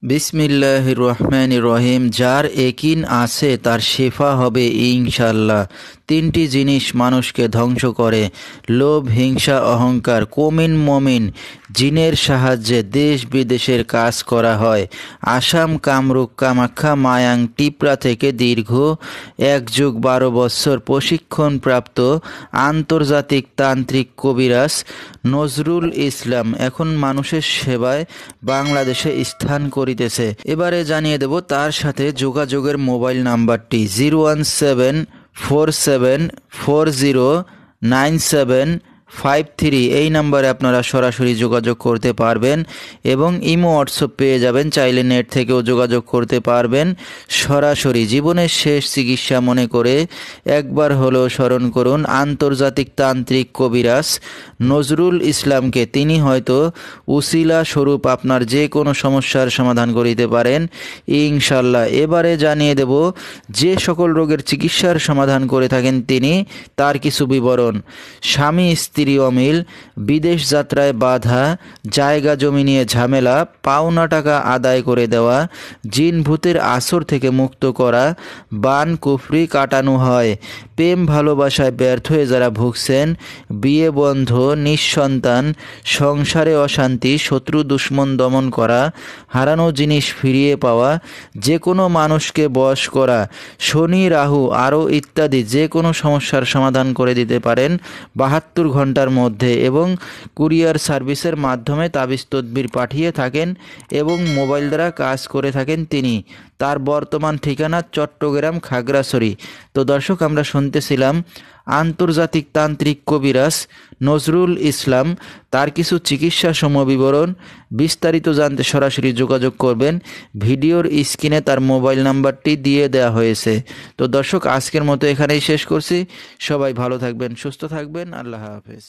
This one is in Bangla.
বিসমিল্লাহির রহমানির রহিম। যার একিন আছে তার শেফা হবে ইনশাল্লাহ। তিনটি জিনিস মানুষকে ধ্বংস করে: লোভ, হিংসা, অহংকার। কমিন মমিন জিনের সাহায্যে দেশ বিদেশের কাজ করা হয়। আসাম, কামরূপ, কামাখ্যা, মায়াং, টিপরা থেকে দীর্ঘ 1 যুগ 12 বছর প্রশিক্ষণপ্রাপ্ত আন্তর্জাতিক তান্ত্রিক কবিরাজ নজরুল ইসলাম এখন মানুষের সেবায় বাংলাদেশে স্থান করিতেছে। এবারে জানিয়ে দেব তার সাথে যোগাযোগের মোবাইল নাম্বারটি 01747409753। এই নাম্বারে আপনারা সরাসরি যোগাযোগ করতে পারবেন এবং ইমো হোয়াটসঅ্যাপ পেয়ে যাবেন। চাইলে নেট থেকেও যোগাযোগ করতে পারবেন সরাসরি। জীবনের শেষ চিকিৎসা মনে করে একবার হলেও স্মরণ করুন আন্তর্জাতিক তান্ত্রিক কবিরাজ নজরুল ইসলামকে। তিনি হয়তো উসিলা স্বরূপ আপনার যে কোনো সমস্যার সমাধান করিতে পারেন ইনশাল্লাহ। এবারে জানিয়ে দেব যে সকল রোগের চিকিৎসার সমাধান করে থাকেন তিনি, তার কিছু বিবরণ: স্বামী স্ত্রী অমিল, বিদেশ যাত্রায় বাধা, জায়গা জমি নিয়ে ঝামেলা, পাওনা টাকা আদায় করে দেওয়া, জিন ভূতের আসর থেকে মুক্ত করা, বান কুফরি কাটানো হয়। প্রেম ভালোবাসায় ব্যর্থ হয়ে যারা ভুগছেন, বিয়ে বন্ধ, নিঃসন্তান, সংসারে অশান্তি, শত্রু দুশ্মন দমন করা, হারানো জিনিস ফিরিয়ে পাওয়া, যে কোনো মানুষকে বশ করা, শনি রাহু আরও ইত্যাদি যে কোনো সমস্যার সমাধান করে দিতে পারেন 72 ঘন্টার মধ্যে। এবং কুরিয়ার সার্ভিসের মাধ্যমে তাবিজ তদবির পাঠিয়ে থাকেন এবং মোবাইল দ্বারা কাজ করে থাকেন তিনি। তার বর্তমান ঠিকানা চট্টগ্রাম খাগড়াছড়ি। তো দর্শক, আমরা শুনতেছিলাম আন্তর্জাতিক তান্ত্রিক কবিরাজ নজরুল ইসলাম, তার কিছু চিকিৎসা সমবিবরণ। বিস্তারিত জানতে সরাসরি যোগাযোগ করবেন। ভিডিওর স্ক্রিনে তার মোবাইল নাম্বারটি দিয়ে দেওয়া হয়েছে। তো দর্শক, আজকের মতো এখানেই শেষ করছি। সবাই ভালো থাকবেন, সুস্থ থাকবেন। আল্লাহ হাফেজ।